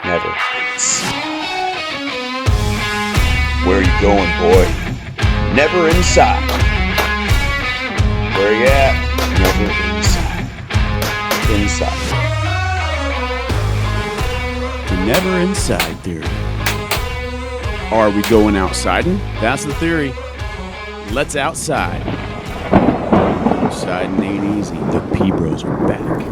never inside. Where you going, boy? Never inside. Where you at? Never inside. Inside. The never inside theory. Are we going outsiding? That's the theory. Let's outside. Outside ain't easy. The PBros are back.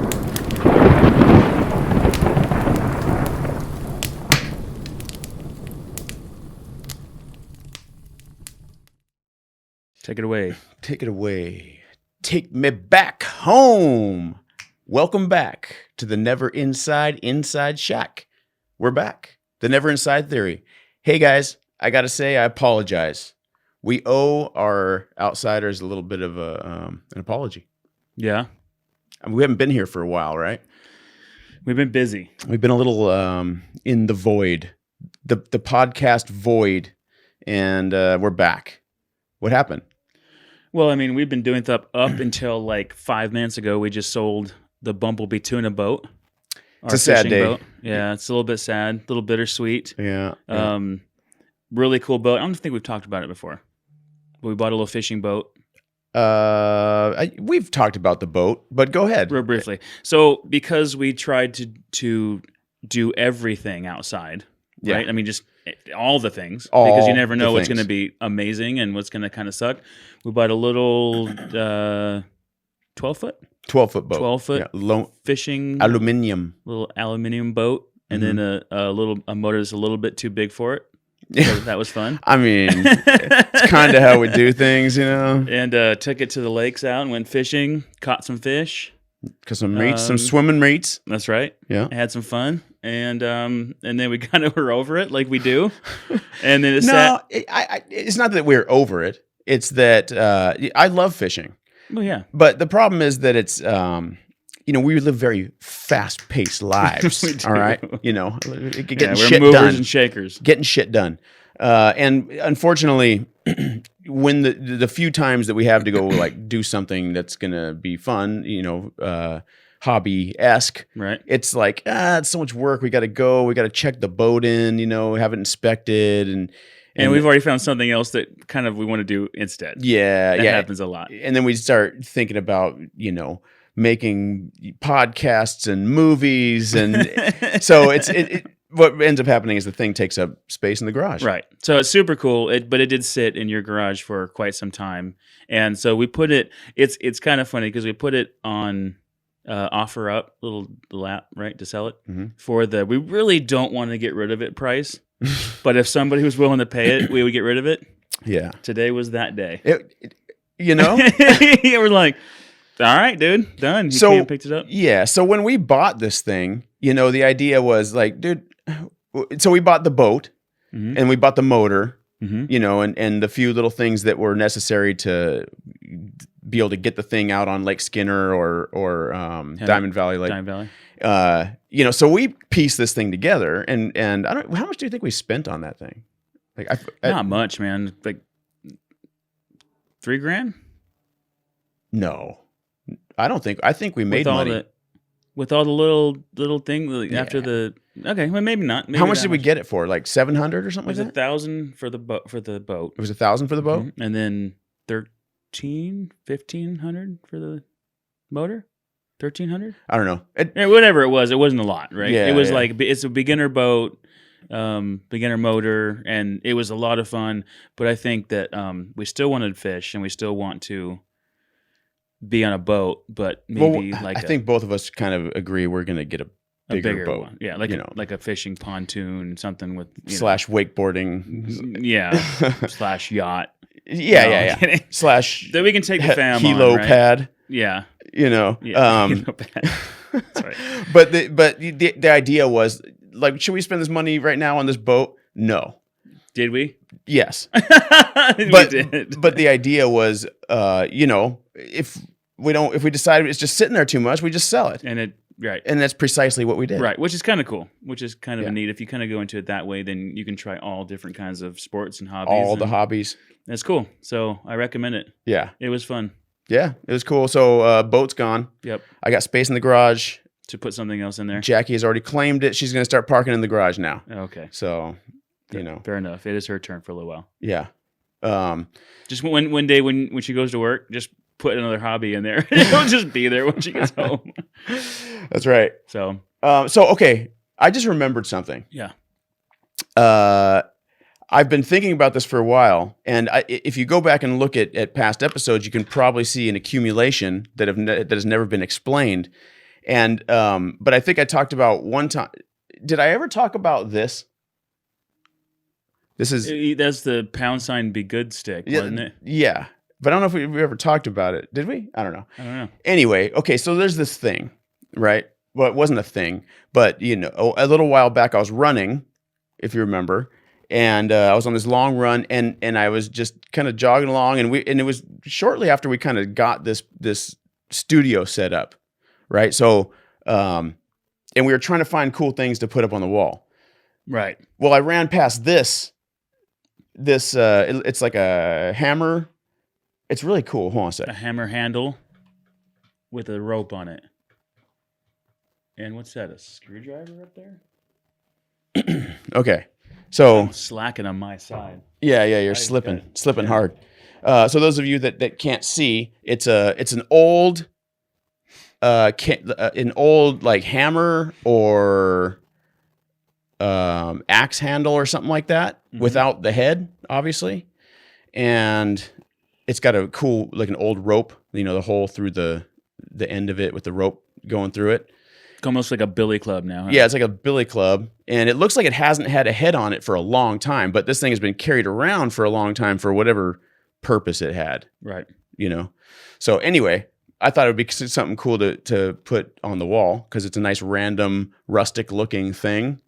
Take it away. Take it away. Take me back home. Welcome back to the Never Inside Shack. We're back. The Never Inside Theory. Hey guys, I gotta say I apologize. We owe our outsiders a little bit of an apology. Yeah. I mean, we haven't been here for a while, right? We've been busy. We've been a little in the void, the podcast void, and we're back. What happened? Well, I mean, we've been doing stuff up until like 5 minutes ago. We just sold the Bumblebee tuna boat. It's a sad day. Boat. Yeah, it's a little bit sad, a little bittersweet. Yeah. Really cool boat. I don't think we've talked about it before. But we bought a little fishing boat. We've talked about the boat, but go ahead. Real briefly. So because we tried to do everything outside, Yeah. right? I mean, just all the things, All because you never know the what's things. going to be amazing and what's going to kind of suck. We bought a little 12-foot 12-foot boat. 12-foot Yeah. fishing Aluminium. little aluminium boat, and then a motor that's a little bit too big for it. Yeah. So that was fun. I mean, it's kind of how we do things, you know? And took it to the lakes out and went fishing, caught some fish. Because some swimming rates. That's right. Yeah. Had some fun, and then we kind of were over it, like we do. And then it's it's not that we're over it. It's that I love fishing. well, yeah, But the problem is that it's, we live very fast-paced lives, We do. all right? Getting we're shit movers done. and shakers. Getting shit done. And unfortunately, when the few times that we have to go like do something that's going to be fun, hobby-esque, Right. it's like, it's so much work. We got to go. We got to check the boat in, have it inspected. And we've already found something else that kind of we want to do instead. Yeah, That yeah. happens a lot. And then we start thinking about, making podcasts and movies. And so what ends up happening is the thing takes up space in the garage. Right. So it's super cool, but it did sit in your garage for quite some time. And so we put it, it's kind of funny because we put it on offer up, little lap, right, to sell it for we really don't want to get rid of it price. But if somebody was willing to pay it, we would get rid of it. Yeah. Today was that day. Yeah, We're like, all right, dude, done. You So- picked it up. Yeah. So when we bought this thing, the idea was like, dude, so we bought the boat Mhm. and we bought the motor, Mhm. and the few little things that were necessary to be able to get the thing out on Lake Skinner or Diamond Valley Lake. Diamond Valley. So we pieced this thing together, and I don't. How much do you think we spent on that thing? Like, Not much, man. Like $3,000 no, I don't think. I think we made money. With all the little thing like, after the. Okay, well maybe not. Maybe How much that did we get it for? Like 700 or something It was like that. $1,000 for the boat. It was 1,000 for the boat. Mhm. And then 1,500 for the motor. 1,300. I don't know. Yeah, whatever it was. It wasn't a lot, right? Yeah, it was yeah. like it's a beginner boat, beginner motor, and it was a lot of fun. But I think that we still wanted fish, and we still want to be on a boat, but maybe I think both of us kind of agree we're going to get a bigger boat. one. Yeah, like a fishing pontoon, something with slash wakeboarding. yeah, slash yacht. Yeah, No, yeah, I'm yeah. kidding. Slash That we can take the fam helo on, right? pad. Yeah, Yeah. helo pad. That's right. But the idea was like, should we spend this money right now on this boat? No. Did we? Yes. We But did. but the idea was, if we decide it's just sitting there too much, we just sell it, And that's precisely what we did. right, which is kind of cool. Which is kind of Yeah. neat. If you kind of go into it that way, then you can try all different kinds of sports and hobbies. All the and hobbies. That's cool. So I recommend it. Yeah. It was fun. Yeah. It was cool. So boat's gone. Yep. I got space in the garage. To put something else in there. Jackie has already claimed it. She's going to start parking in the garage now. Okay. So, Fair enough. It is her turn for a little while. Yeah. Just one day when she goes to work, just put another hobby in there. It'll just be there when she gets home. That's right. So okay. I just remembered something. Yeah. I've been thinking about this for a while, and if you go back and look at past episodes, you can probably see an accumulation that has never been explained. And but I think I talked about one time. Did I ever talk about this? That's the Poundsign Be Good stick, wasn't it? Yeah, but I don't know if we ever talked about it. Did we? I don't know. Anyway, okay, so there's this thing, right? Well, it wasn't a thing, but a little while back I was running, if you remember. And I was on this long run, and I was just kind of jogging along, and it was shortly after we kind of got this studio set up, right? So, and we were trying to find cool things to put up on the wall, right? Well, I ran past this. It's like a hammer. It's really cool. Hold on a sec. A hammer handle with a rope on it. And what's that? A screwdriver up there? Okay. So I'm slacking on my side. Yeah, you're slipping hard. So those of you that can't see, it's an old like hammer or axe handle or something like that, without the head, obviously, and it's got a cool, like an old rope, the hole through the end of it with the rope going through it. Almost like a billy club now. Huh? Yeah, it's like a billy club, and it looks like it hasn't had a head on it for a long time, but this thing has been carried around for a long time for whatever purpose it had. Right. So anyway, I thought it would be something cool to put on the wall because it's a nice random rustic looking thing,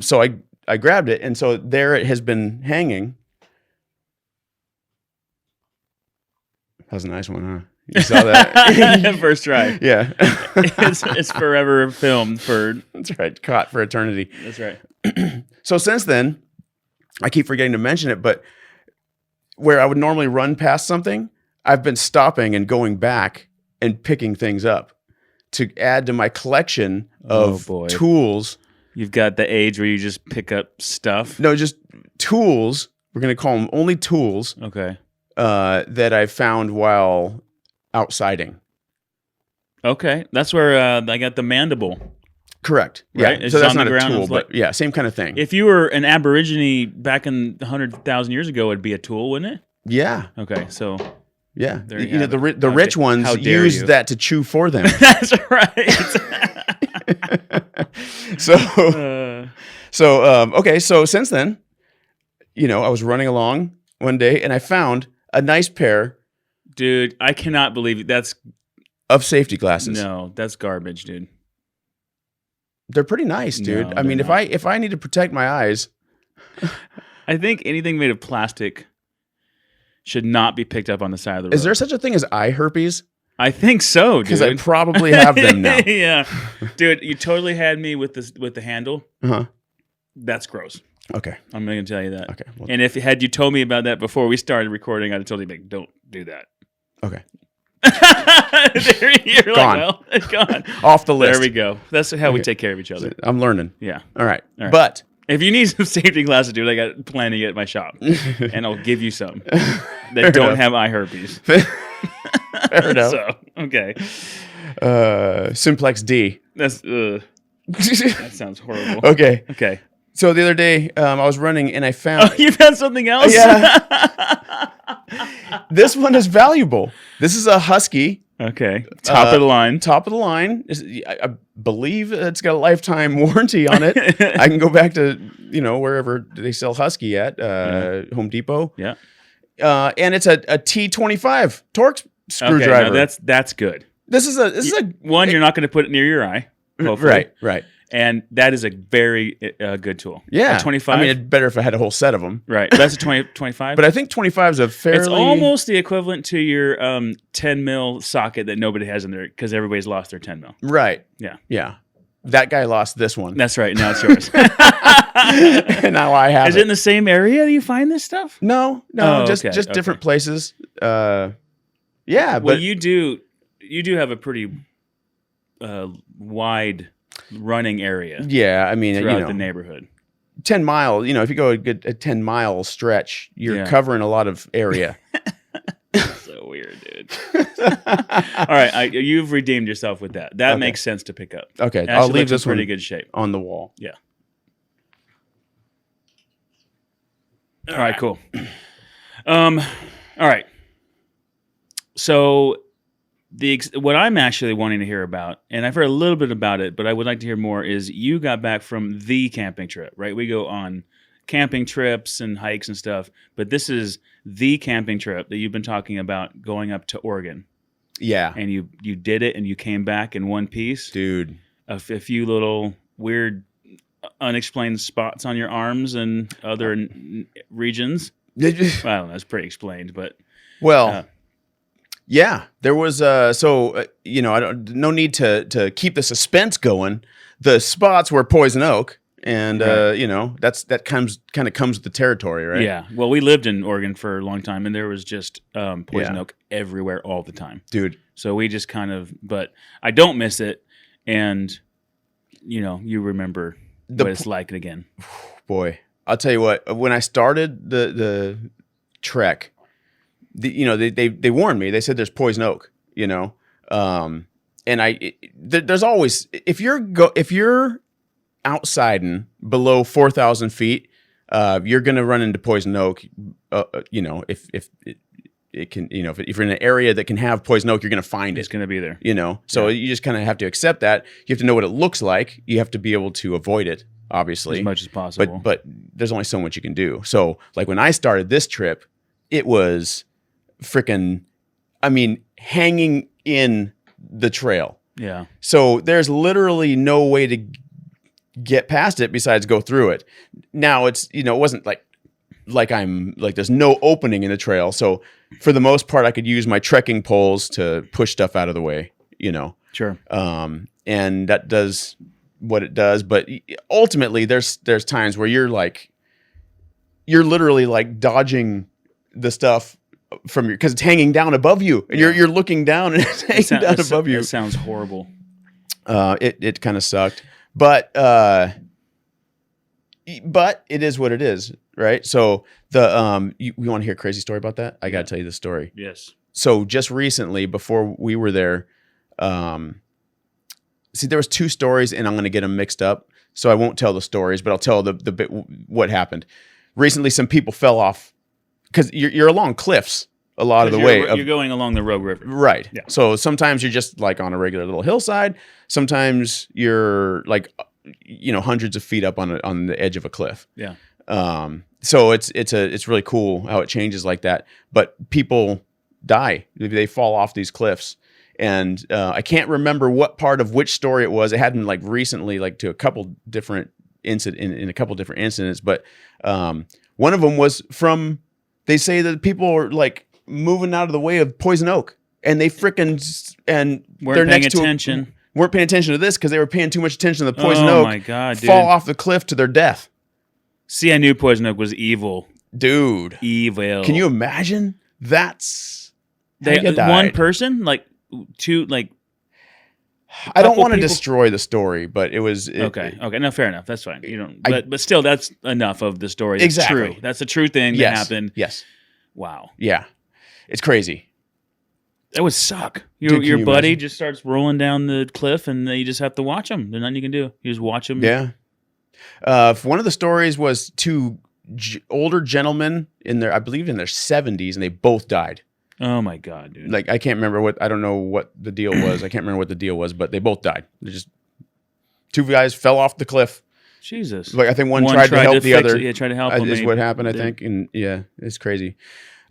So I grabbed it, and so there it has been hanging. That was a nice one, huh? You saw that? First try. Yeah. It's forever filmed for... That's right. Caught for eternity. That's right. So since then, I keep forgetting to mention it, but where I would normally run past something, I've been stopping and going back and picking things up to add to my collection of tools. You've got the age where you just pick up stuff? No, just tools. We're going to call them only tools. Okay. That I found while outsiding. Okay, that's where I got the mandible. Correct. Right? Yeah. So that's not a tool, but yeah, same kind of thing. If you were an Aborigine back in 100,000 years ago, it'd be a tool, wouldn't it? Yeah. Okay, so yeah, the rich ones use that to chew for them. That's right. So since then, I was running along one day and I found a nice pair. Dude, I cannot believe that's... Of safety glasses. No, that's garbage, dude. They're pretty nice, dude. I mean, if I need to protect my eyes... I think anything made of plastic should not be picked up on the side of the road. Is there such a thing as eye herpes? I think so, dude. Because I probably have them now. Yeah. Dude, you totally had me with the handle. Uh-huh. That's gross. Okay. I'm going to tell you that. Okay. Well, and had you told me about that before we started recording, I'd have told you, like, don't do that. Okay. You're gone. Like, well, it's gone. Off the list. There we go. That's how we take care of each other. I'm learning. Yeah. All right. But if you need some safety glasses, dude, I got plenty at my shop, and I'll give you some that don't have eye herpes. Fair enough. So, okay. Simplex D. That sounds horrible. Okay. So the other day, I was running and I found... Oh, you found something else? Yeah. This one is valuable. This is a Husky. Okay. Top of the line. Top of the line. I believe it's got a lifetime warranty on it. I can go back to, wherever they sell Husky at, Home Depot. Yeah. And it's a T25 Torx screwdriver. Okay, now that's good. This is a one, you're not going to put it near your eye. Hopefully. Right. And that is a very good tool. Yeah. A 25. I mean, it'd better if I had a whole set of them. Right. That's a 25. But I think 25 is a fairly... It's almost the equivalent to your 10 mil socket that nobody has in there because everybody's lost their 10 mil. Right. Yeah. That guy lost this one. That's right. Now it's yours. And now I have it. Is it in the same area you find this stuff? No. Just different places. Yeah. Well, you do have a pretty wide running area Yeah, I mean, throughout the neighborhood. 10 miles, if you go a 10-mile stretch, you're covering a lot of area. So weird, dude. All right, you've redeemed yourself with that. That makes sense to pick up. Okay, Actually, I'll leave looks in this one pretty good shape on the wall. Yeah. All right, cool. All right. So what I'm actually wanting to hear about, and I've heard a little bit about it, but I would like to hear more, is you got back from the camping trip, right? We go on camping trips and hikes and stuff, but this is the camping trip that you've been talking about, going up to Oregon. Yeah. And you did it, and you came back in one piece. Dude. A few little weird, unexplained spots on your arms and other regions. I don't know. It's pretty explained, but... Well... Yeah, there was I no need to keep the suspense going. The spots were poison oak, and that kind of comes with the territory, right? Yeah. Well, we lived in Oregon for a long time, and there was just poison oak everywhere all the time, dude. So we just but I don't miss it, and you remember what it's like again. Boy, I'll tell you what. When I started the trek. They warned me. They said there's poison oak, and there's always if you're outside below 4,000 feet, you're gonna run into poison oak. If it can, if you're in an area that can have poison oak, you're gonna find it. It's gonna be there. So you just kind of have to accept that. You have to know what it looks like. You have to be able to avoid it, obviously, as much as possible. But there's only so much you can do. So like when I started this trip, it was freaking, hanging in the trail. Yeah. So there's literally no way to get past it besides go through it. Now it's, it wasn't like there's no opening in the trail. So for the most part, I could use my trekking poles to push stuff out of the way, Sure. And that does what it does. But ultimately there's times where you're literally like dodging the stuff from because it's hanging down above you, and you're looking down and it's hanging down above you. It sounds horrible. It kind of sucked, but it is what it is, right? So you want to hear a crazy story about that? I got to tell you the story. Yes. So just recently, before we were there, there was two stories, and I'm going to get them mixed up, so I won't tell the stories, but I'll tell the bit what happened. Recently, some people fell off. Because you're along cliffs a lot of the way. You're going along the Rogue River. Right. Yeah. So sometimes you're just like on a regular little hillside. Sometimes you're like, hundreds of feet up on the edge of a cliff. Yeah. So it's really cool how it changes like that. But people die. They fall off these cliffs. And I can't remember what part of which story it was. It happened like recently, like to a couple different in a couple different incidents. But one of them was from... They say that people are like moving out of the way of poison oak, and they weren't paying attention. Weren't paying attention to this because they were paying too much attention to the poison oak. Oh my god, dude! Fall off the cliff to their death. See, I knew poison oak was evil, dude. Evil. Can you imagine? That's one person, like two, like. I don't want to destroy the story, but it was okay. No, fair enough. That's fine. You don't, but still, that's enough of the story. That's exactly true. That's a true thing that happened. Yes. Wow. Yeah, it's crazy. That would suck. Your buddy just starts rolling down the cliff, and you just have to watch him. There's nothing you can do. You just watch him. Yeah. One of the stories was two older gentlemen I believe in their 70s, and they both died. Oh my god, dude! Like I don't know what the deal was. I can't remember what the deal was, but they both died. They just two guys fell off the cliff. Jesus! Like I think one tried to help the other. Yeah, tried to help him. Is what happened, I think, and yeah, it's crazy.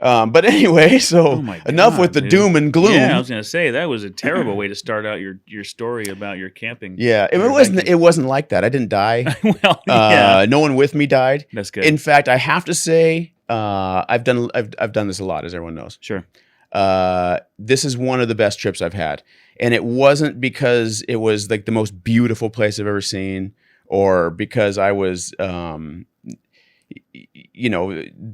But anyway, so enough with the doom and gloom. Yeah, I was gonna say that was a terrible way to start out your story about your camping. Yeah, it wasn't like that. I didn't die. Well, yeah. No one with me died. That's good. In fact, I have to say, I've done this a lot, as everyone knows. Sure. This is one of the best trips I've had, and it wasn't because it was like the most beautiful place I've ever seen, or because I was, the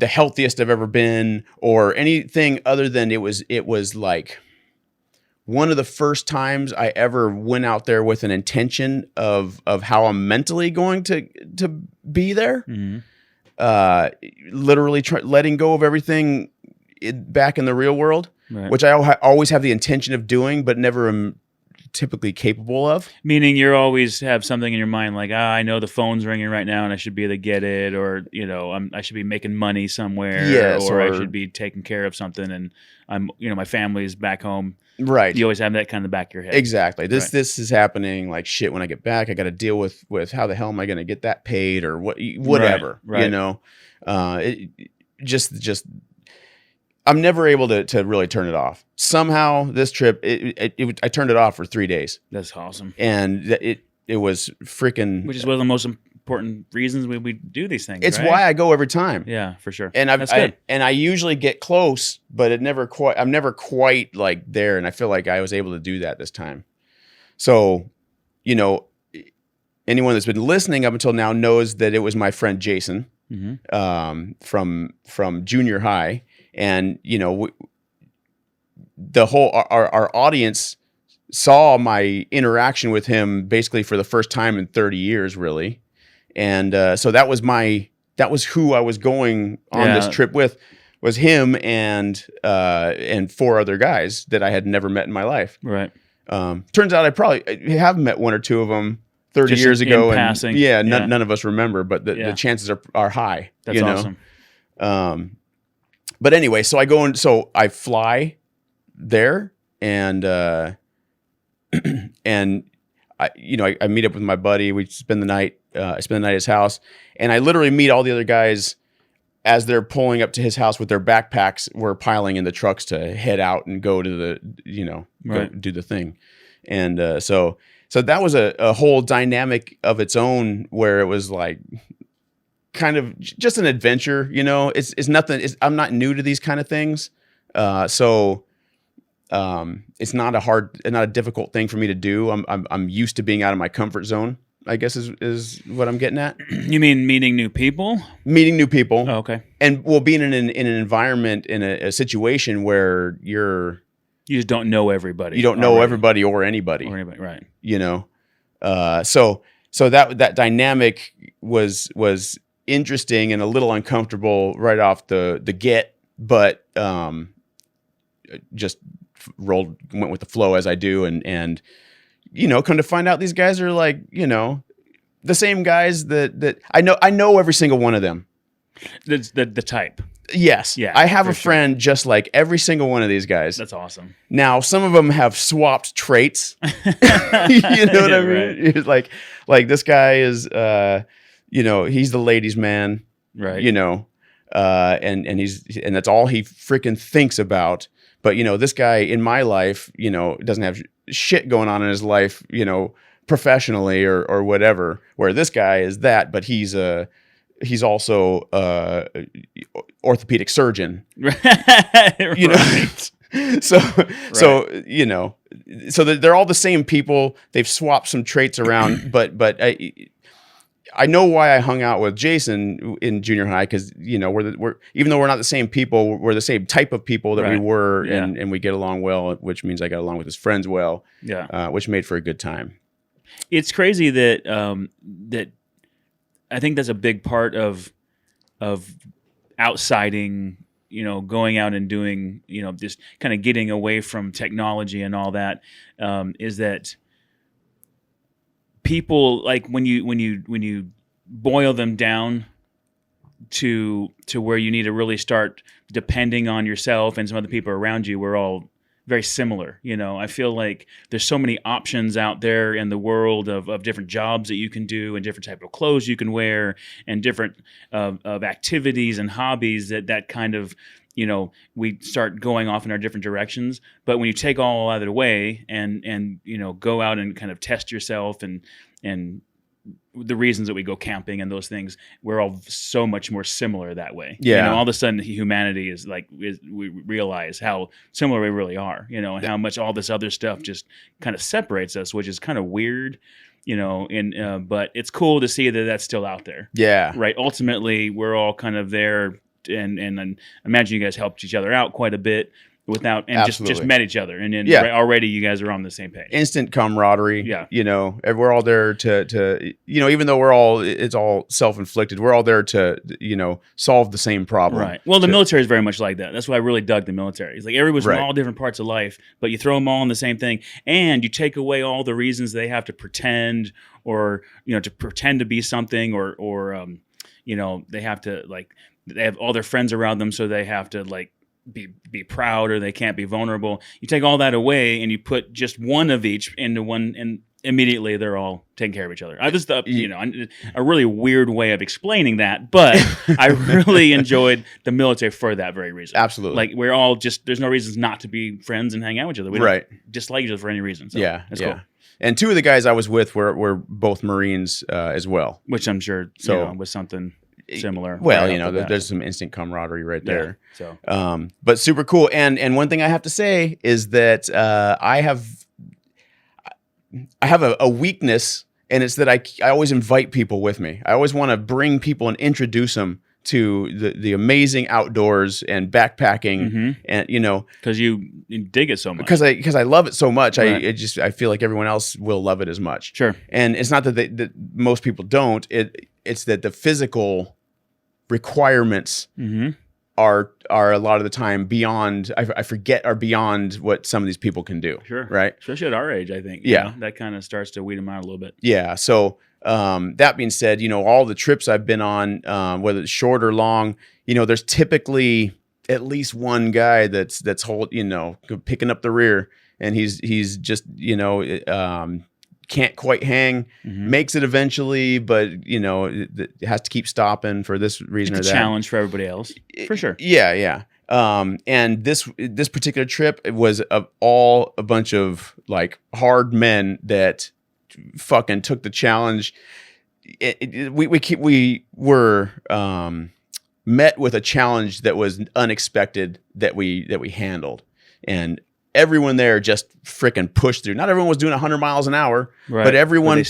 healthiest I've ever been, or anything other than it was like one of the first times I ever went out there with an intention of how I'm mentally going to be there. Mm-hmm. Literally letting go of everything back in the real world, Right. which I always have the intention of doing, but never am typically capable of. Meaning you always have something in your mind like, I know the phone's ringing right now and I should be able to get it, or, I should be making money somewhere, Yes, or I or- should be taking care of something and I'm, my family's back home. Right. You always have that kind of the back of your head. Exactly. Right. This is happening like shit when I get back. I got to deal with how the hell am I going to get that paid or whatever, Right. Just I'm never able to really turn it off. Somehow this trip, I turned it off for 3 days, That's awesome. and it was freaking. Which is one of the most important reasons we do these things. It's right? why I go every time. Yeah, for sure. And That's good. I usually get close, but I'm never quite like there. And I feel like I was able to do that this time. So, anyone that's been listening up until now knows that it was my friend Jason, Mm-hmm. from junior high. And, the whole, our audience saw my interaction with him basically for the first time in 30 years, really. And, so that was who I was going on this trip with, was him and 4 other guys that I had never met in my life. Right. Turns out I probably have met 1 or 2 of them 30 Just years ago. in And passing. yeah, Yeah. none of us remember, but the chances are high. That's awesome. But anyway, so I fly there and and I meet up with my buddy. We spend the night. I spend the night at his house, and I literally meet all the other guys as they're pulling up to his house with their backpacks. We're piling in the trucks to head out and go to the go Right. do the thing, and so that was a whole dynamic of its own where it was like kind of just an adventure. It's nothing. I'm not new to these kind of things, so. It's not a difficult thing for me to do. I'm used to being out of my comfort zone, I guess is what I'm getting at. You mean meeting new people? Meeting new people. Oh, okay. And being in an environment, in a situation where you You just don't know everybody. don't know already. everybody or anybody, Right. So that dynamic was interesting and a little uncomfortable right off the get, but just went with the flow as I do, and come to find out these guys are like the same guys that I know every single one of them. The type. Yes. Yeah, I have for a friend just like every single one of these guys. That's awesome. Now, some of them have swapped traits. You know what I mean? Right. It's like this guy is, he's the ladies' man, Right. and that's all he freaking thinks about. But, this guy in my life, doesn't have shit going on in his life, professionally or whatever, where this guy is that, but he's also orthopedic surgeon. Right. So they're all the same people. They've swapped some traits around, but I know why I hung out with Jason in junior high, because we're even though we're not the same people, we're the same type of people that we Right. were, Yeah. and we get along well, which means I got along with his friends well, Yeah. which made for a good time. It's crazy that that I think that's a big part of outsiding, going out and doing, just kind of getting away from technology and all that, is that people, like when you boil them down to where you need to really start depending on yourself and some other people around you, we're all very similar. I feel like there's so many options out there in the world of different jobs that you can do and different type of clothes you can wear and different of activities and hobbies that kind of, we start going off in our different directions. But when you take all that away and go out and kind of test yourself and the reasons that we go camping and those things, we're all so much more similar that way. Yeah. All of a sudden humanity is like, we realize how similar we really are, and how much all this other stuff just kind of separates us, which is kind of weird, but it's cool to see that that's still out there. Yeah. Right. Ultimately, we're all kind of there, and I imagine you guys helped each other out quite a bit. without and just Absolutely. met each other, and then Yeah. already you guys are on the same page. Instant camaraderie. Yeah. You know, and we're all there to even though it's all self-inflicted, we're all there to, solve the same problem. Right. Well, the military is very much like that. That's why I really dug the military. It's like everyone's Right. from all different parts of life, but you throw them all in the same thing, and you take away all the reasons they have to pretend, or to pretend to be something, or they have to they have all their friends around them, so they have to be proud, or they can't be vulnerable. You take all that away and you put just one of each into one, and immediately they're all taking care of each other. I just a really weird way of explaining that, but I really enjoyed the military for that very reason. Absolutely. Like, we're all just, there's no reasons not to be friends and hang out with each other. We Right. don't dislike each other for any reason. So Yeah. that's yeah. cool. And two of the guys I was with were both Marines as well. Which I'm sure was something similar. Well, right off the bat. there's some instant camaraderie right Yeah, there. so But super cool. And one thing I have to say is that I have a weakness, and it's that I always invite people with me. I always want to bring people and introduce them to the amazing outdoors and backpacking, and because you dig it so much. because I love it so much. Right. I feel like everyone else will love it as much. Sure. And it's not that most people don't. It's that the physical requirements are a lot of the time beyond. I forget are beyond what some of these people can do. Sure. Right. Especially at our age, I think. Yeah. That kind of starts to weed them out a little bit. Yeah. So that being said, all the trips I've been on, whether it's short or long, there's typically at least one guy that's picking up the rear, and he's just can't quite hang, makes it eventually, but it has to keep stopping for this reason or It's that. a challenge for everybody else, for sure. Yeah. And this particular trip, it was all a bunch of hard men that fucking took the challenge. We were met with a challenge that was unexpected that we handled, and everyone there just freaking pushed through. Not everyone was doing 100 miles an hour, Right. but everyone But they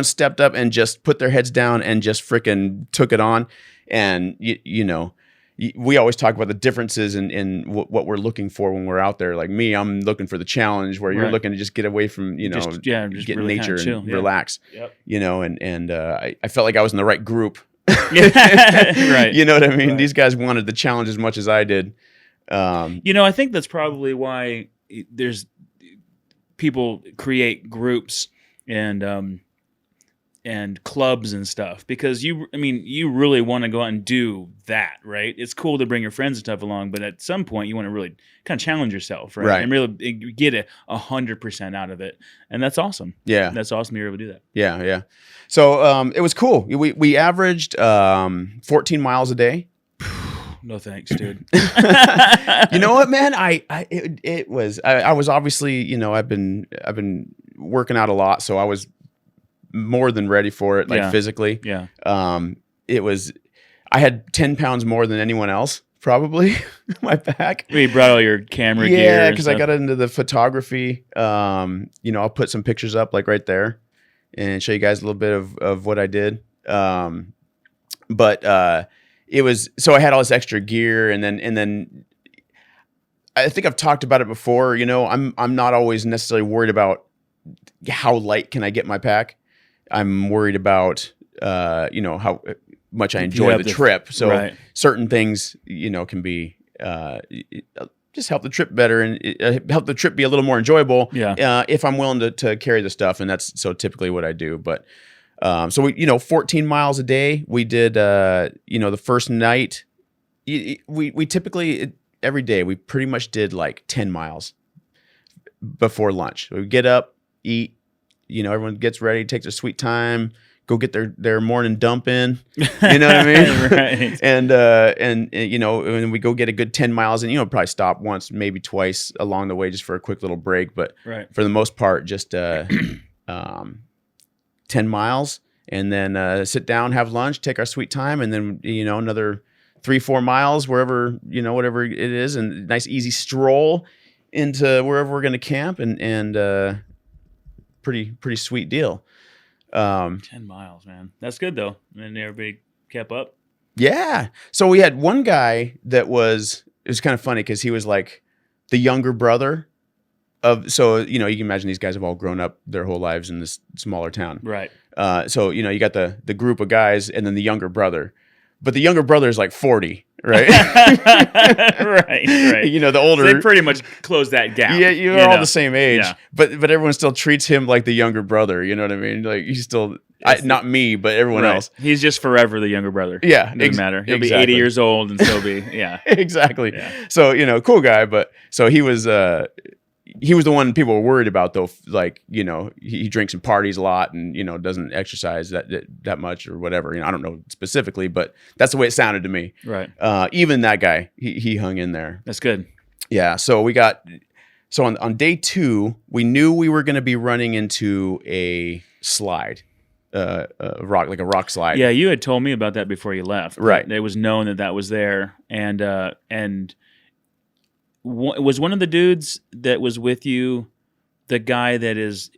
stepped up and just put their heads down and just freaking took it on. And we always talk about the differences in what we're looking for when we're out there. Like me, I'm looking for the challenge, where you're Right. looking to just get away from just get in really nature kinda chill, and yeah. relax. Yep. And I felt like I was in the right group. Right. You know what I mean? Right. These guys wanted the challenge as much as I did. I think that's probably why there's people create groups and clubs and stuff, because you really want to go out and do that, right? It's cool to bring your friends and stuff along, but at some point you want to really kind of challenge yourself, right? Right. And really get 100% out of it, and that's awesome. Yeah. That's awesome you're able to do that. Yeah. So it was cool. We averaged 14 miles a day. No thanks, dude. You know what, man? I was obviously, I've been working out a lot, so I was more than ready for it, physically. Yeah. I had 10 pounds more than anyone else, probably, in my back. You brought all your camera gear. Yeah, and because I stuff. got into the photography. I'll put some pictures up right there and show you guys a little bit of what I did. But it was, so I had all this extra gear, and then I think I've talked about it before. I'm not always necessarily worried about how light can I get my pack. I'm worried about how much I enjoy the trip. So right. certain things can be just help the trip better and help the trip be a little more enjoyable. Yeah. If I'm willing to carry the stuff, and that's so typically what I do. But so we 14 miles a day. We did the first night. We typically every day we pretty much did 10 miles before lunch. We get up, eat. Everyone gets ready, takes their sweet time, go get their morning dump in. You know what I mean? Right. And we go get a good 10 miles, and probably stop once, maybe twice along the way, just for a quick little break. But Right. for the most part, just 10 miles, and then sit down, have lunch, take our sweet time, and then another 3-4 miles wherever whatever it is, and nice easy stroll into wherever we're going to camp, and pretty sweet deal. 10 miles, man. That's good though. And everybody kept up. Yeah. So we had one guy that it was kind of funny because he was like the younger brother of, so, you know, you can imagine these guys have all grown up their whole lives in this smaller town. Right. So, you know, you got the group of guys and then the younger brother, but the younger brother is like 40, right? right. You know, the older. So they pretty much close that gap. Yeah, you're all the same age, Yeah. but everyone still treats him like the younger brother. You know what I mean? Like he's still, not me, but everyone Right. else. He's just forever the younger brother. Yeah, Doesn't matter. He'll be 80 years old and still be, yeah. Exactly. Yeah. So, you know, cool guy, but so he was the one people were worried about though. Like, you know, he drinks and parties a lot and, you know, doesn't exercise that much or whatever. You know, I don't know specifically, but that's the way it sounded to me. Right. Even that guy, he hung in there. That's good. Yeah. So on day 2, we knew we were going to be running into a slide, a rock slide. Yeah, you had told me about that before you left. Right. It was known that was there, and was one of the dudes that was with you the guy that is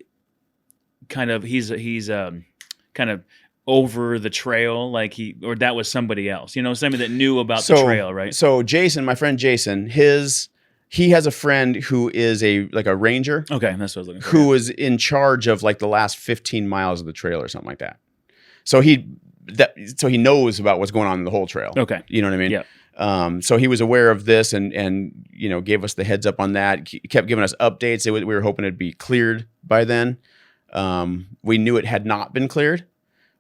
kind of he's kind of over the trail, like or that was somebody else, you know, somebody that knew about the trail, right? So Jason, my friend Jason, he has a friend who is a ranger. Okay, that's what I was looking for. Who was in charge of like the last 15 miles of the trail or something like that. So he knows about what's going on in the whole trail. Okay. You know what I mean? Yeah. So he was aware of this and you know, gave us the heads up on that. He kept giving us updates. We were hoping it'd be cleared by then. We knew it had not been cleared.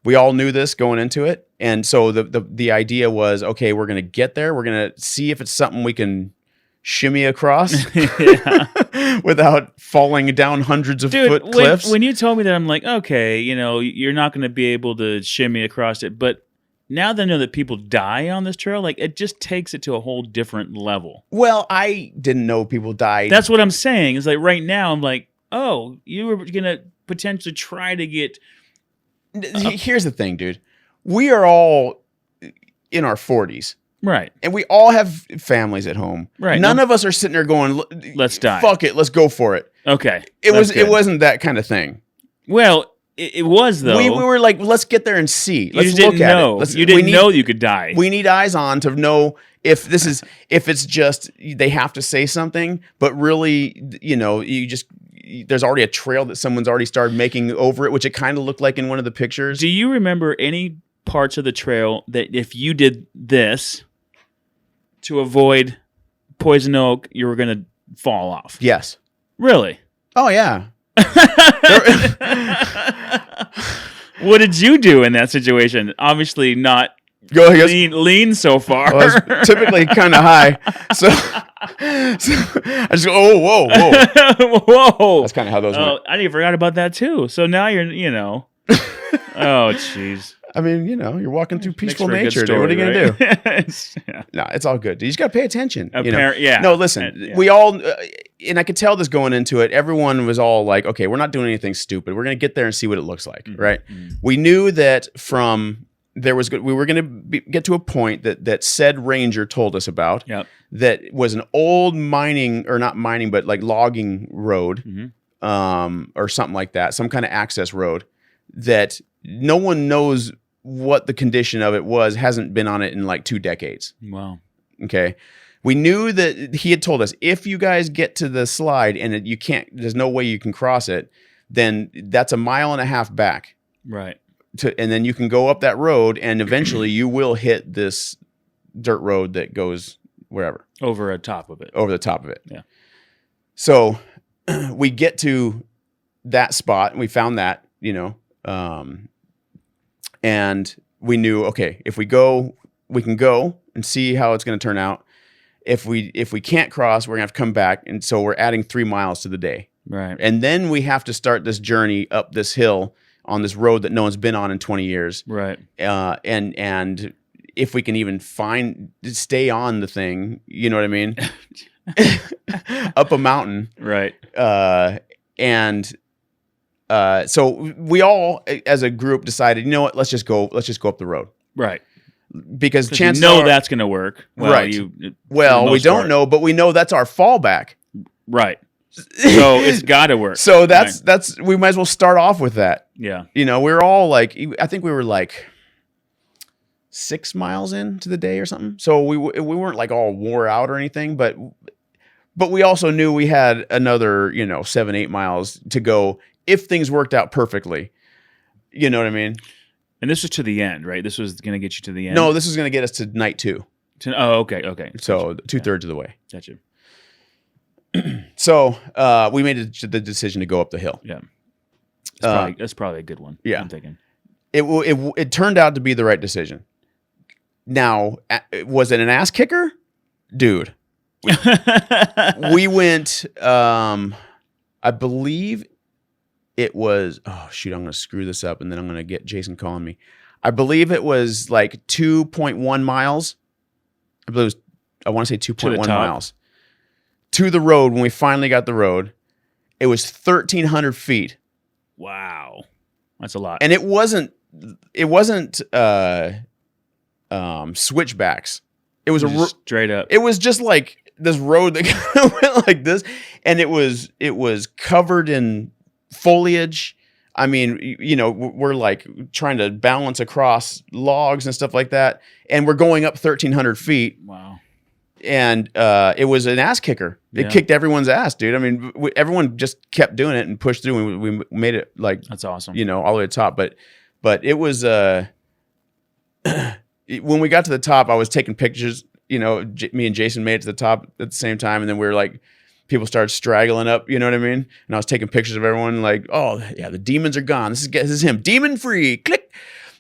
We all knew this going into it. And so the idea was, okay, we're going to get there. We're going to see if it's something we can shimmy across without falling down hundreds of foot cliffs. When you told me that, I'm like, okay, you know, you're not going to be able to shimmy across it. But now that I know that people die on this trail, like it just takes it to a whole different level. Well, I didn't know people died. That's what I'm saying. It's like right now, I'm like, oh, you were going to potentially try to get. Here's the thing, dude. We are all in our 40s. Right. And we all have families at home. Right. None of us are sitting there going, let's die. Fuck it, let's go for it. Okay. It wasn't that kind of thing. Well, it was though. We were like, let's get there and see. Let's look at it. You didn't know you could die. We need eyes on to know if it's just they have to say something, but really, you know, there's already a trail that someone's already started making over it, which it kind of looked like in one of the pictures. Do you remember any parts of the trail that if you did this to avoid poison oak, you were going to fall off? Yes. Really? Oh, yeah. What did you do in that situation? Obviously not lean so far. Well, I was typically kind of high. So I just go, oh, whoa. Whoa. That's kind of how those went. I didn't forgot about that too. So now you're, you know. Oh, jeez. I mean, you know, you're walking through peaceful Makes for a good nature. story, What are you going to do? Yeah. No, it's all good. You just got to pay attention. You know? Yeah. No, listen, we all, and I could tell this going into it, everyone was all like, okay, we're not doing anything stupid. We're going to get there and see what it looks like, right? Mm-hmm. We knew that we were going to get to a point that said ranger told us about, that was an old but like logging road, mm-hmm. Or something like that, some kind of access road that no one knows what the condition of it was, hasn't been on it in like 2 decades. Wow. Okay. We knew that he had told us, if you guys get to the slide and there's no way you can cross it, then that's 1.5 miles back. Right. And then you can go up that road and eventually you will hit this dirt road that goes wherever. Over the top of it. Yeah. So we get to that spot and we found that, you know, and we knew, okay, if we go, we can go and see how it's going to turn out. If we can't cross, we're going to have to come back. And so we're adding 3 miles to the day. Right. And then we have to start this journey up this hill on this road that no one's been on in 20 years. Right. And if we can even stay on the thing, you know what I mean? Up a mountain. Right. So we all, as a group, decided, you know what? Let's just go up the road. Right. Because chances that's going to work. Well, right. We don't know, but we know that's our fallback. Right. So it's got to work. So that's we might as well start off with that. Yeah. You know, we're all like, I think we were like 6 miles into the day or something. So we weren't like all wore out or anything, but But we also knew we had another, 7-8 miles to go if things worked out perfectly. You know what I mean? And this was to the end, right? This was going to get you to the end? No, this was going to get us to night 2. Okay. So 2/3 of the way. Gotcha. So we made the decision to go up the hill. Yeah. That's probably a good one. Yeah. I'm thinking. It turned out to be the right decision. Now, was it an ass kicker? Dude. We went, I believe it was, oh shoot, I'm going to screw this up and then I'm going to get Jason calling me. I believe it was like 2.1 miles. I want to say 2.1 miles. To the road, when we finally got the road, it was 1,300 feet. Wow. That's a lot. And it wasn't switchbacks. It was straight up. It was just like this road that kind of went like this, and it was covered in foliage. I mean, we're like trying to balance across logs and stuff like that, and we're going up 1,300 feet. Wow. And it was an ass kicker. It kicked everyone's ass, dude. I mean, everyone just kept doing it and pushed through, and we made it like that's awesome. All the way to the top. But it was when we got to the top, I was taking pictures. Me and Jason made it to the top at the same time, and then we were like, people started straggling up. You know what I mean? And I was taking pictures of everyone, like, oh yeah, the demons are gone. This is him, demon free. Click,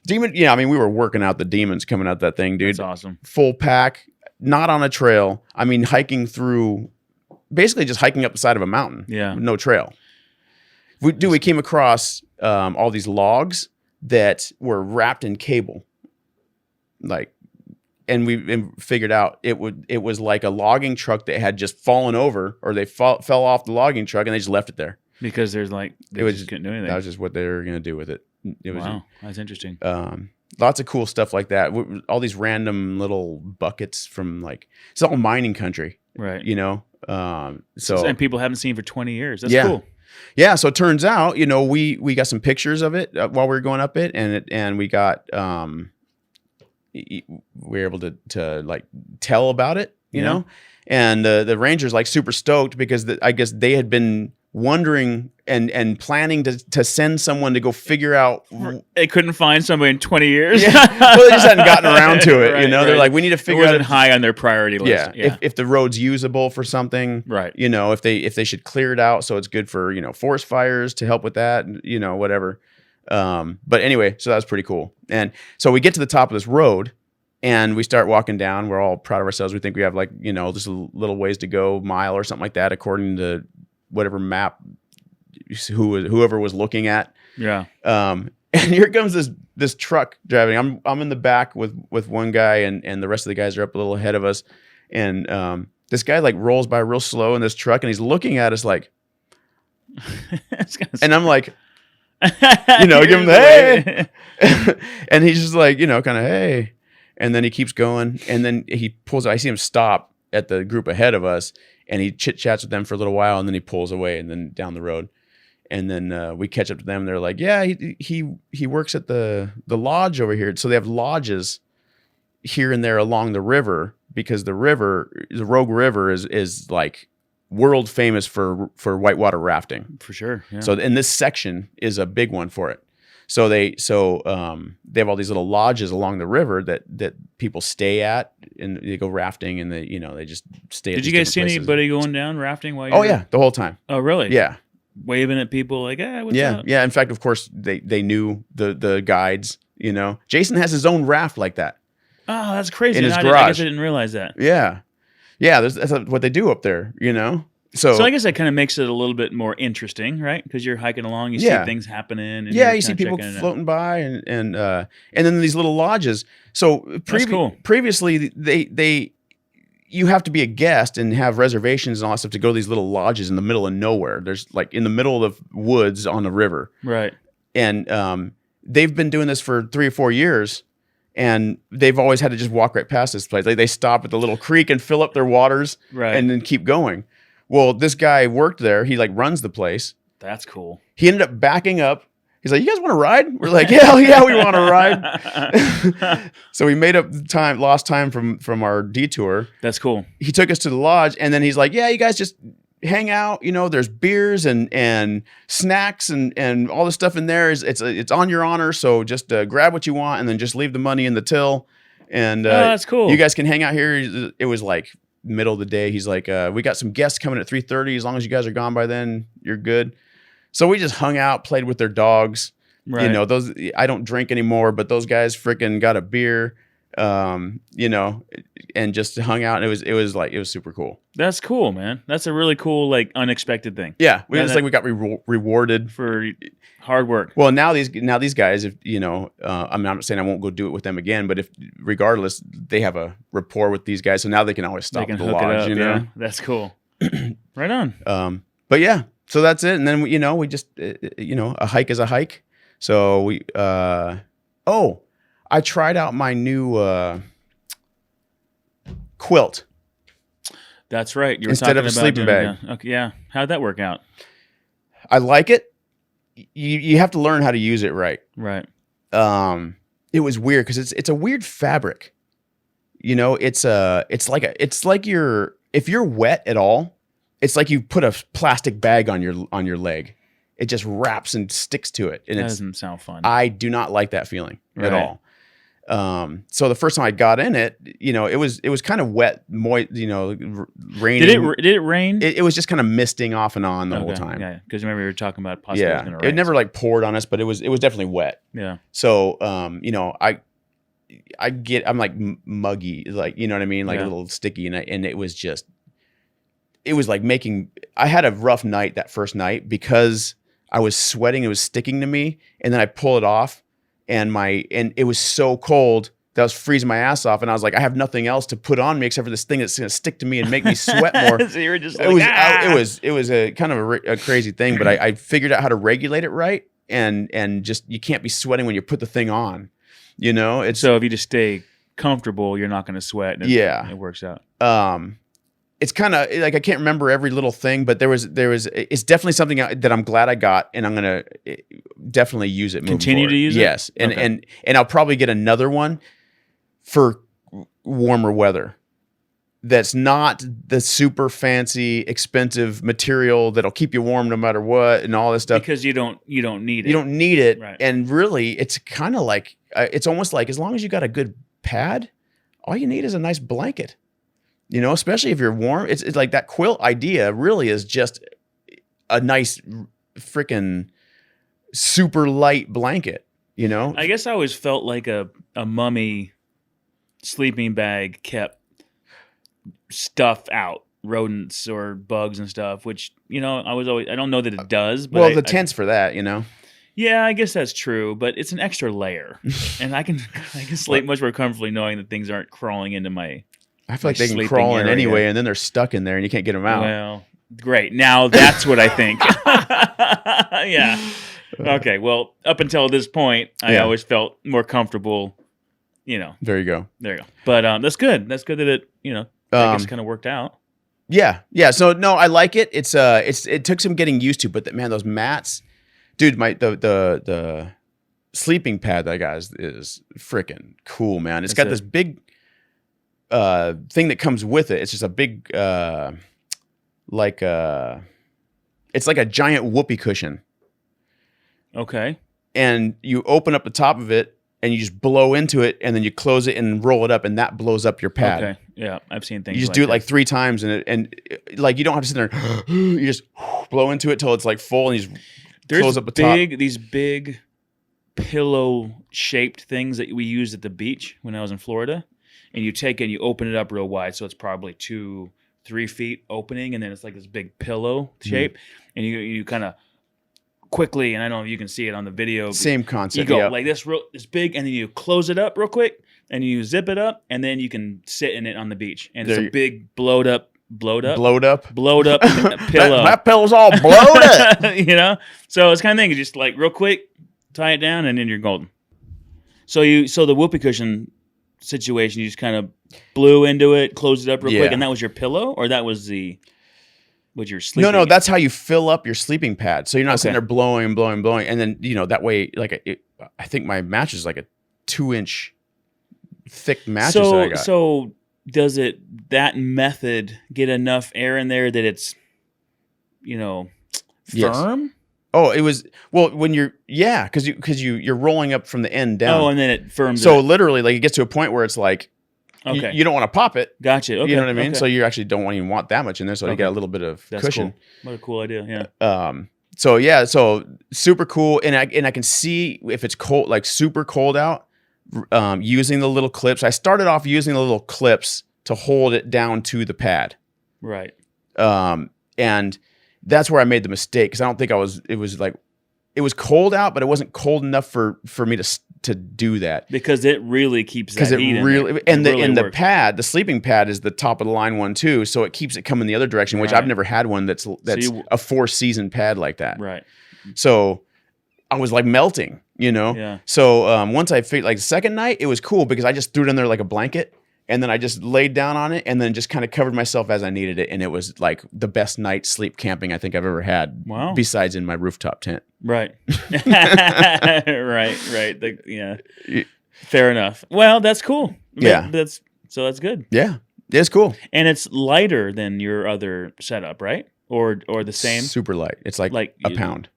demon. Yeah, I mean, we were working out the demons coming out that thing, dude. That's awesome. Full pack, not on a trail. I mean, hiking through, basically just hiking up the side of a mountain. Yeah, with no trail. We came across all these logs that were wrapped in cable, like. And we figured out it was like a logging truck that had just fallen over, or they fell off the logging truck and they just left it there because there's like just couldn't do anything. That was just what they were going to do with it. Wow, that's interesting. Lots of cool stuff like that. All these random little buckets from like, it's all mining country, right? So and people haven't seen for 20 years. That's cool. Yeah. So it turns out, we got some pictures of it while we were going up it, and we got. We were able to like tell about it, you know, and the Rangers like super stoked because I guess they had been wondering and planning to send someone to go figure out. They couldn't find somebody in 20 years. Yeah. Well, they just hadn't gotten around to it, They're like, we need to figure out. It wasn't high on their priority list. Yeah. If the road's usable for something, right? If they should clear it out so it's good for forest fires to help with that, whatever. But anyway, so that was pretty cool. And so we get to the top of this road and we start walking down. We're all proud of ourselves. We think we have like, just a little ways to go, mile or something like that, according to whatever map whoever was looking at. Yeah. And here comes this truck driving. I'm in the back with one guy and the rest of the guys are up a little ahead of us. And this guy like rolls by real slow in this truck and he's looking at us like, and I'm like, give him the hey. And he's just like, kind of hey. And then he keeps going and then he pulls, I see him stop at the group ahead of us and he chit chats with them for a little while and then he pulls away and then down the road. And then we catch up to them. And they're like, yeah, he works at the lodge over here. So they have lodges here and there along the river because the Rogue River is like world famous for whitewater rafting. For sure. Yeah. So and this section is a big one for it. So they have all these little lodges along the river that people stay at and they go rafting and they just stay. Did you guys see anybody going down rafting while you? Oh yeah, the whole time. Oh really? Yeah. Waving at people like, what's up? Yeah. In fact, of course, they knew the guides. Jason has his own raft like that. Oh, that's crazy! In his garage. I guess I didn't realize that. Yeah. That's what they do up there. So I guess that kind of makes it a little bit more interesting, right? Because you're hiking along, you see things happening. And you see people floating by, and then these little lodges. So cool. Previously, you have to be a guest and have reservations and all that stuff to go to these little lodges in the middle of nowhere. There's like in the middle of the woods on the river, right? And they've been doing this for 3 or 4 years. And they've always had to just walk right past this place. Like they stop at the little creek and fill up their waters, right, and then keep going. Well, this guy worked there. He like runs the place. That's cool. He ended up backing up, He's like, you guys want to ride? We're like, hell yeah, we want to ride. So we made up time, lost time from our detour. That's cool. He took us to the lodge, and then he's like, yeah, you guys just hang out. You know, there's beers and snacks and all this stuff in there. It's on your honor. So just grab what you want and then just leave the money in the till. And that's cool. You guys can hang out here. It was like middle of the day. He's like, we got some guests coming at 3:30. As long as you guys are gone by then, you're good. So we just hung out, played with their dogs. Right. You know, those I don't drink anymore, but those guys freaking got a beer. You know, and just hung out. And it was super cool. That's cool, man. That's a really cool, like, unexpected thing. Yeah, it's like we got rewarded for hard work. Well, now these guys, if you know, I'm not saying I won't go do it with them again, but if regardless, they have a rapport with these guys, so now they can always stop at the lodge. You know, yeah. That's cool. Right on. But yeah, so that's it. And then you know, we just you know, a hike is a hike. So we I tried out my new quilt. That's right. You were Instead talking of a about sleeping bag. Yeah. Okay, yeah. How'd that work out? I like it. You have to learn how to use it right. Right. It was weird because it's a weird fabric. You know, it's like if you're wet at all, it's like you put a plastic bag on your leg. It just wraps and sticks to it, and That it doesn't sound fun. I do not like that feeling at Right. all. So the first time I got in it, you know, it was kind of wet, moist, you know, raining. Did it rain? It was just kind of misting off and on the whole time. Yeah, because remember we were talking about possibly it was gonna rain. It never like poured on us, but it was definitely wet. Yeah. So, you know, I'm like muggy, like, you know what I mean? Like a little sticky. And it was like I had a rough night that first night because I was sweating. It was sticking to me. And then I pull it off and it was so cold that I was freezing my ass off. And I was like, I have nothing else to put on me except for this thing that's going to stick to me and make me sweat more. So you were just it was a kind of a crazy thing, but I figured out how to regulate it right. And just, you can't be sweating when you put the thing on. You know, so if you just stay comfortable, you're not going to sweat. And it works out. It's kind of like I can't remember every little thing, but there was. It's definitely something that I'm glad I got, and I'm gonna definitely use it. Continue to use it. Yes, and I'll probably get another one for warmer weather. That's not the super fancy, expensive material that'll keep you warm no matter what, and all this stuff. Because you don't need it. You don't need it, right. And really, it's kind of like it's almost like as long as you got a good pad, all you need is a nice blanket. You know, especially if you're warm, it's like that quilt idea really is just a nice freaking super light blanket. You know, I guess I always felt like a mummy sleeping bag kept stuff out, rodents or bugs and stuff, which, you know, I don't know that it does. But well, the tent's for that, you know. Yeah, I guess that's true, but it's an extra layer, and I can sleep much more comfortably knowing that things aren't crawling into my. I feel like they can crawl in anyway, and then they're stuck in there, and you can't get them out. Well, great. Now that's what I think. Yeah. Okay. Well, up until this point, I always felt more comfortable. You know. There you go. There you go. But that's good. That's good that it, you know, I guess kind of worked out. Yeah. Yeah. So no, I like it. It took some getting used to, but man, those mats, dude, the sleeping pad that I got is freaking cool, man. It's got this big thing that comes with it. It's just a big it's like a giant whoopee cushion. Okay. And you open up the top of it and you just blow into it, and then you close it and roll it up, and that blows up your pad. Okay. Yeah, I've seen things. You just do it like 3 times, and like you don't have to sit there. And you just blow into it till it's like full, and you just close up the top. These big pillow-shaped things that we used at the beach when I was in Florida. And you take it and you open it up real wide, so it's probably 2-3 feet opening, and then it's like this big pillow shape. And you kind of quickly, and I don't know if you can see it on the video. Same concept. You go like this big, and then you close it up real quick, and you zip it up, and then you can sit in it on the beach. And it's a big blowed up pillow. That pillow's all blowed up. You know, so it's kind of thing. You just like real quick, tie it down, and then you're golden. So the whoopee cushion situation, you just kind of blew into it, closed it up real quick, and that was your pillow, or that was the with your sleeping. No, that's how you fill up your sleeping pad. So you're not sitting Okay. there blowing and blowing and blowing. And then, that way, like, I think my mattress is like a 2-inch thick mattress that I got. So does that method get enough air in there that it's, firm? Yes. Oh, it was, well, when because you're rolling up from the end down. Oh, and then it firms. So literally, like, it gets to a point where it's like, okay, you don't want to pop it. Gotcha. Okay. You know what I mean? Okay. So you actually don't even want that much in there. So you got a little bit of cushion. Cool. What a cool idea. Yeah. So super cool. And I can see if it's cold, like super cold out, using the little clips. I started off using the little clips to hold it down to the pad. Right. And that's where I made the mistake, because I don't think it was cold out, but it wasn't cold enough for me to do that. Because it really keeps that heat in there. And It the works. pad, the sleeping pad is the top of the line one too, so it keeps it coming the other direction, which Right. I've never had one that's a 4-season pad like that. Right. So I was like melting, Yeah. So once I figured, like, the second night, it was cool because I just threw it in there like a blanket, and then I just laid down on it and then just kind of covered myself as I needed it, and it was like the best night sleep camping I think I've ever had. Wow. Besides in my rooftop tent. Right. Right. Fair enough. Well, that's cool. Yeah. That's good. Yeah, it's cool. And it's lighter than your other setup, right? Or the same? Super light. It's like a pound.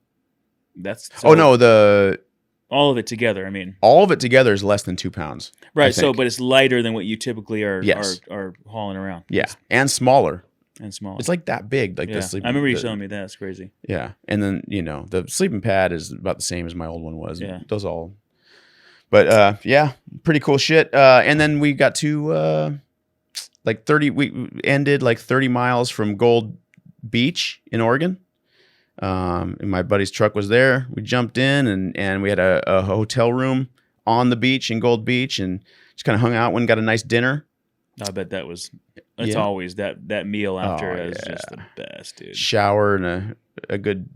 That's Oh no, all of it together. I mean, all of it together is less than 2 pounds. right. I So, think. but it's lighter than what you typically are Yes. are hauling around. Yeah, and smaller. And small. It's like that big. Like yeah. the sleeping. I remember you telling me that. It's crazy. Yeah, and then the sleeping pad is about the same as my old one was. Yeah. Those all. But yeah, pretty cool shit. And then we got to like 30. We ended like 30 miles from Gold Beach in Oregon. And my buddy's truck was there. We jumped in and we had a hotel room on the beach in Gold Beach, and just kind of hung out. Went and got a nice dinner. I bet that was. It's Yeah. always that meal after Oh, is yeah. just the best, dude. Shower and a good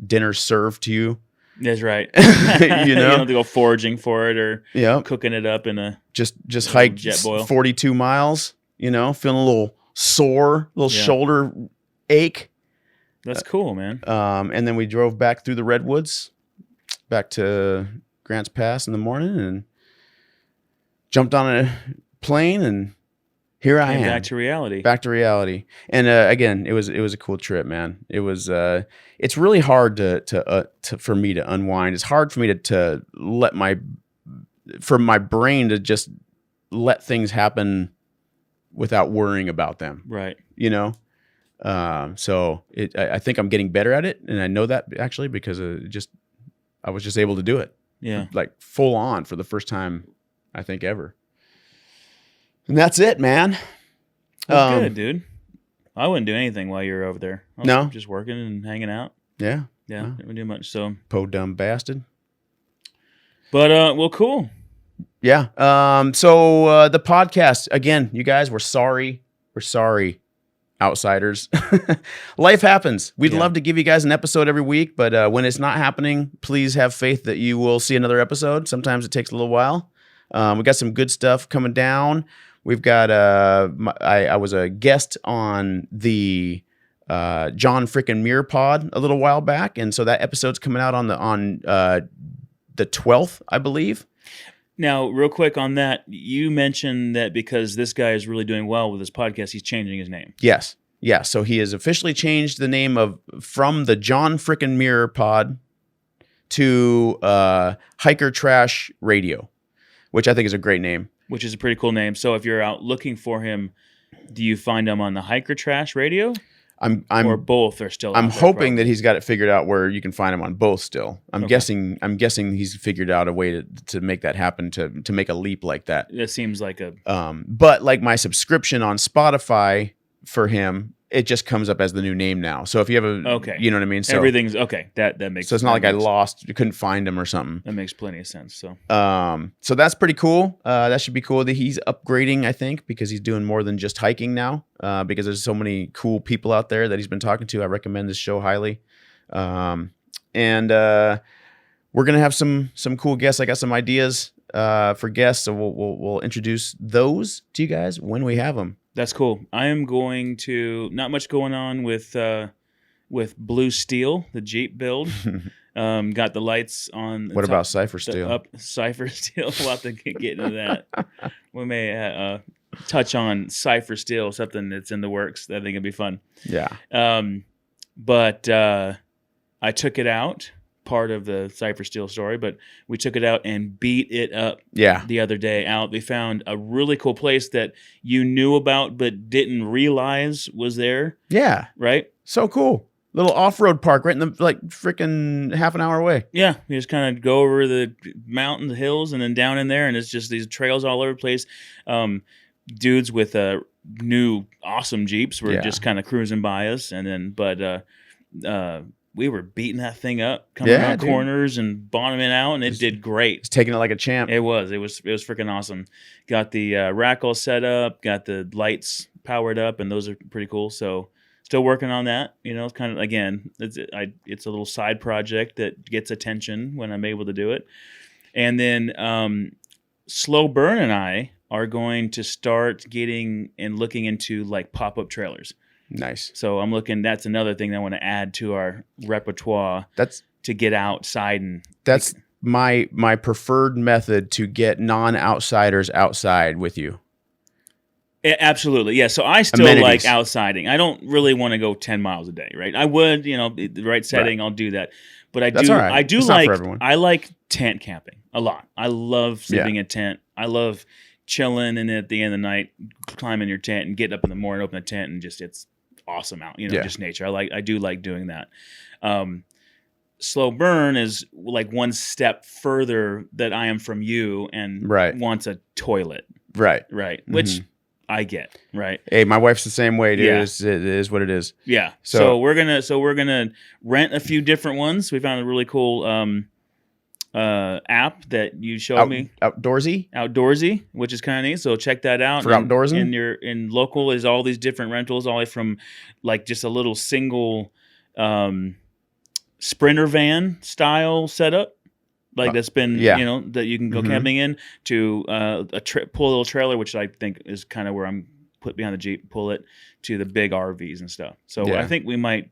dinner served to you. That's right. You You know? don't have to go foraging for it or Yeah, cooking it up in a. just Little hiked jet boil. 42 miles. Feeling a little sore, little Yeah. shoulder ache. That's cool, man. And then we drove back through the redwoods, back to Grants Pass in the morning, and jumped on a plane, and here I And am. back to reality. Back to reality. And again, it was a cool trip, man. It was it's really hard for me to unwind. It's hard for me to let my brain to just let things happen without worrying about them. Right. So I think I'm getting better at it, and I know that actually because I was just able to do it. Yeah. Like full on for the first time I think ever. And that's it, man. That's good, dude. I wouldn't do anything while you were over there. I was No? just working and hanging out. Yeah. Yeah, No. didn't do much. So, Po dumb bastard. but well, cool. Yeah. So the podcast, again, you guys, we're sorry. We're sorry, outsiders. Life happens. We'd Yeah. love to give you guys an episode every week, but when it's not happening, please have faith that you will see another episode. Sometimes it takes a little while. We got some good stuff coming down. We've got I was a guest on the John Frickin' Muir pod a little while back, and so that episode's coming out on the 12th, I believe. Now, real quick on that, you mentioned that because this guy is really doing well with his podcast, he's changing his name. Yes. Yeah. So he has officially changed the name from the John Frickin' Muir pod to Hiker Trash Radio, which I think is a great name. Which is a pretty cool name. So if you're out looking for him, do you find him on the Hiker Trash Radio? Or both are still. I'm out there, hoping probably? that he's got it figured out where you can find him on both still. I'm Okay. guessing he's figured out a way to make that happen, to make a leap like that. It seems like a. But like my subscription on Spotify for him, it just comes up as the new name now. So if you have Okay. you know what I mean? So Everything's okay. That makes. so it's not like I lost. you couldn't find him or something. That makes plenty of sense. So So that's pretty cool. That should be cool that he's upgrading, I think, because he's doing more than just hiking now. Because there's so many cool people out there that he's been talking to. I recommend this show highly. And we're gonna have some cool guests. I got some ideas for guests, so we'll introduce those to you guys when we have them. That's cool. I am going to not much going on with Blue Steel, the Jeep build. Got the lights on. What about Cypher Steel? Cypher Steel. We'll have to get into that. We may touch on Cypher Steel, something that's in the works. I think it'd be fun. Yeah. But I took it out. Part of the Cypher Steel story, but we took it out and beat it up the other day out. We found a really cool place that you knew about but didn't realize was there. Yeah. Right? So cool. Little off-road park right in the, like, freaking half an hour away. Yeah. You just kind of go over the mountains, the hills, and then down in there, and it's just these trails all over the place. Dudes with new awesome Jeeps were just kind of cruising by us, and then, we were beating that thing up, coming around corners and bottoming out, and it did great. It's taking it like a champ. It was freaking awesome. Got the rack all set up, got the lights powered up, and those are pretty cool. So still working on that. You know, kind of, again, it's a little side project that gets attention when I'm able to do it. And then Slow Burn and I are going to start getting and looking into like pop-up trailers. Nice. So I'm looking. That's another thing that I want to add to our repertoire. That's to get outside and. That's my preferred method to get non-outsiders outside with you. Absolutely, yeah. So I still like outsiding. I don't really want to go 10 miles a day, right? I would, the right setting, I'll do that. But I like tent camping a lot. I love sleeping in a tent. I love chilling and at the end of the night, climbing your tent and getting up in the morning, open the tent, and just it's awesome out. Just nature. I do like doing that. Slow Burn is like one step further that I am from you and wants a toilet. Right. Mm-hmm. Which I get. Right. Hey, my wife's the same way, dude. Yeah. It is what it is. Yeah. So we're gonna rent a few different ones. We found a really cool app that you showed me. Outdoorsy, which is kind of neat. So check that out. For outdoorsing? In local is all these different rentals, all the way from like just a little single Sprinter van style setup, like that's been that you can go camping in, to pull a little trailer, which I think is kind of where I'm put behind the Jeep, pull it to the big RVs and stuff. So I think we might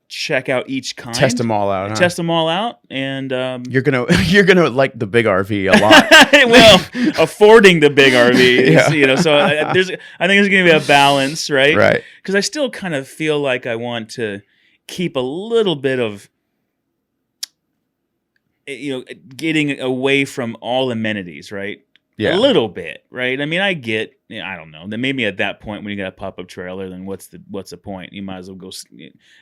check out each kind, test them all out, and you're gonna like the big RV a lot. Well, affording the big RV, so I think there's gonna be a balance, right? Because I still kind of feel like I want to keep a little bit of getting away from all amenities, right? A little bit, right? I mean, I get, I don't know. Then maybe at that point when you got a pop-up trailer, then what's the point? You might as well go.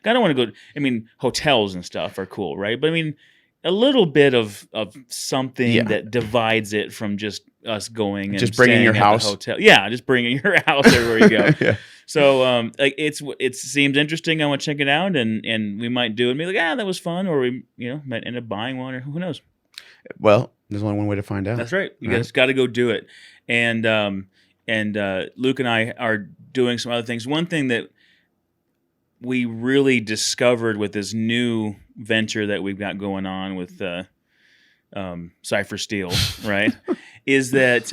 I don't want to go. I mean, hotels and stuff are cool, right? But I mean, a little bit of something that divides it from just us going and just bringing your house hotel. Yeah, just bringing your house everywhere you go. So it seems interesting. I want to check it out, and we might do it and be like, that was fun, or we might end up buying one, or who knows. Well, there's only one way to find out. That's right. You guys got to go do it. And Luke and I are doing some other things. One thing that we really discovered with this new venture that we've got going on with Cypher Steel, right, is that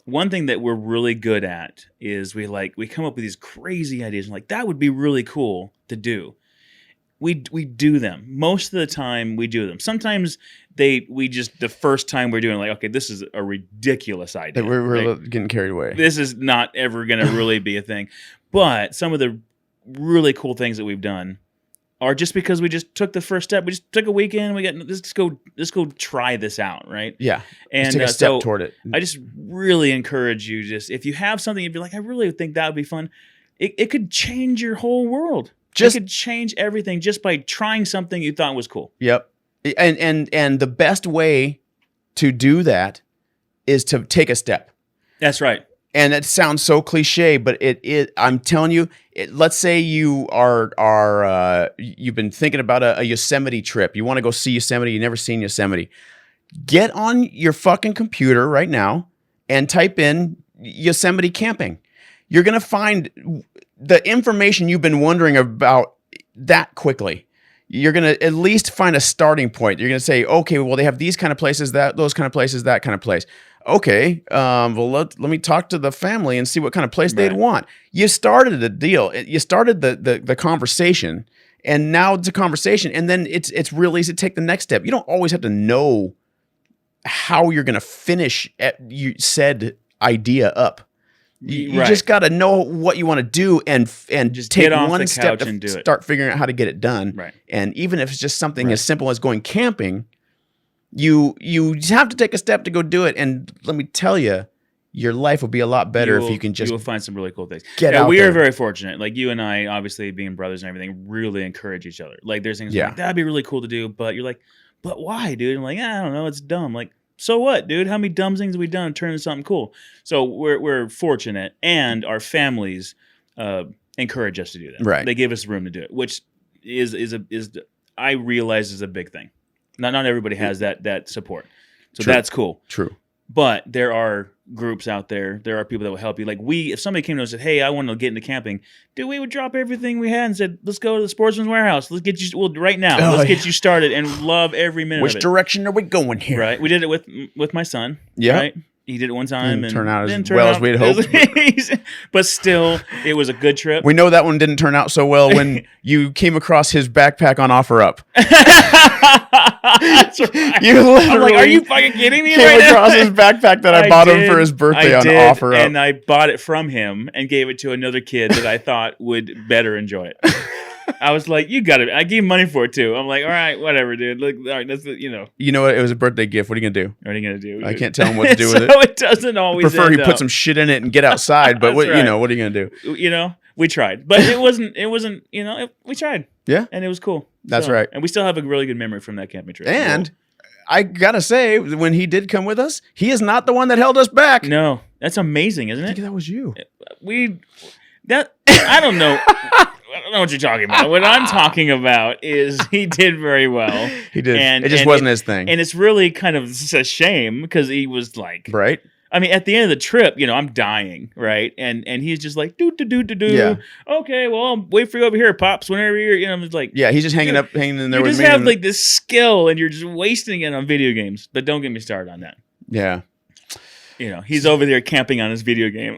one thing that we're really good at is we come up with these crazy ideas and that would be really cool to do. We do them. Most of the time we do them. Sometimes the first time we're doing okay, this is a ridiculous idea. We're getting carried away. This is not ever going to really be a thing. But some of the really cool things that we've done are just because we just took the first step. We just took a weekend. Let's go try this out, right? Yeah. And take a step toward it. I just really encourage you, if you have something, you'd be like, I really think that would be fun. It could change your whole world. It could change everything just by trying something you thought was cool. Yep. And the best way to do that is to take a step. That's right. And it sounds so cliche, but I'm telling you, let's say you you've been thinking about a Yosemite trip. You want to go see Yosemite. You've never seen Yosemite. Get on your fucking computer right now and type in Yosemite camping. You're going to find the information you've been wondering about that quickly. You're going to at least find a starting point. You're going to say, okay, well, they have these kind of places, those kind of places, that kind of place. okay, well, let me talk to the family and see what kind of place they'd Right. want. You started the deal. You started the conversation, and now it's a conversation, and then it's real easy to take the next step. You don't always have to know how you're going to finish you said idea up. You Right. just got to know what you want to do and Just take get off one the step couch to and do it. start figuring out how to get it done. Right. And even if it's just something Right. as simple as going camping, you have to take a step to go do it. And let me tell you, your life will be a lot better if you can just you will find some really cool things. get out We there. are very fortunate. Like you and I, obviously being brothers and everything, really encourage each other. Like there's things like that'd be really cool to do, but you're like, but why, dude? I'm like, I don't know, it's dumb. Like, so what, dude? How many dumb things have we done to turn into something cool? So we're fortunate, and our families encourage us to do that. Right. They give us room to do it, which is I realize is a big thing. Not everybody has that support, so True. that's cool. True. But there are groups out there. There are people that will help you. Like if somebody came to us and said, "Hey, I want to get into camping," dude, we would drop everything we had and said, "Let's go to the Sportsman's Warehouse. Let's get you right now. Let's get you started and love every minute Which of it." direction are we going here? Right. We did it with my son. Yeah. Right. He did it one time Didn't and turn out as didn't turn well as out we'd hoped. but still, it was a good trip. We know that one didn't turn out so well when you came across his backpack on OfferUp. That's right. You literally I'm like, are you fucking kidding me? came right across now? his backpack that I bought him for his birthday on OfferUp. And I bought it from him and gave it to another kid that I thought would better enjoy it. I was like, you got it. I gave him money for it too. I'm like, all right, whatever, dude. Look, all right, that's You know what? It was a birthday gift. What are you gonna do? What are you gonna do? I dude? can't tell him what to do so with it. it doesn't always. Prefer he end put up. some shit in it and get outside. But what That's right. what are you gonna do? We tried, but it wasn't. We tried. Yeah. And it was cool. That's right. And we still have a really good memory from that camping trip. And I gotta say, when he did come with us, he is not the one that held us back. No, that's amazing, isn't I it? think that was you. I don't know. I don't know what you're talking about. What I'm talking about is he did very well. He did. And, it just wasn't his thing. And it's really kind of a shame because he was like, right? I mean, at the end of the trip, I'm dying, right? And he's just like, do. Yeah. Okay, well, I'll wait for you over here, Pops, whenever you're, I'm just like, Yeah, he's just hanging in there you with just me. have and- like this skill and you're just wasting it on video games. But don't get me started on that. yeah. He's over there camping on his video game.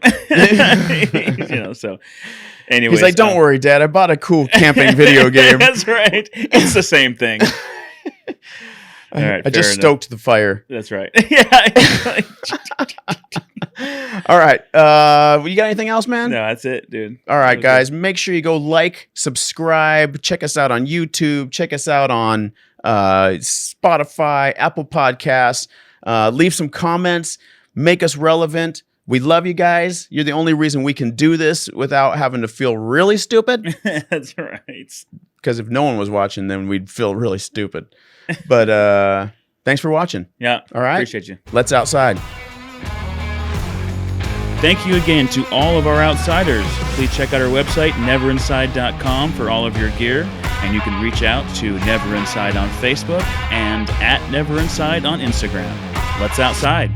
So anyways. He's like, don't worry, Dad. I bought a cool camping video game. That's right. It's the same thing. All right, I just fair enough. stoked the fire. That's right. Yeah. All right. You got anything else, man? No, that's it, dude. All right, That was guys. Make sure you go like, subscribe, check us out on YouTube, check us out on Spotify, Apple Podcasts. Leave some comments, make us relevant. We love you guys. You're the only reason we can do this without having to feel really stupid. it. That's right. Because if no one was watching, then we'd feel really stupid. But thanks for watching. Yeah. All right. Appreciate you. Let's outside. Thank you again to all of our outsiders. Please check out our website, neverinside.com, for all of your gear. And you can reach out to Never Inside on Facebook and at Never Inside on Instagram. Let's outside.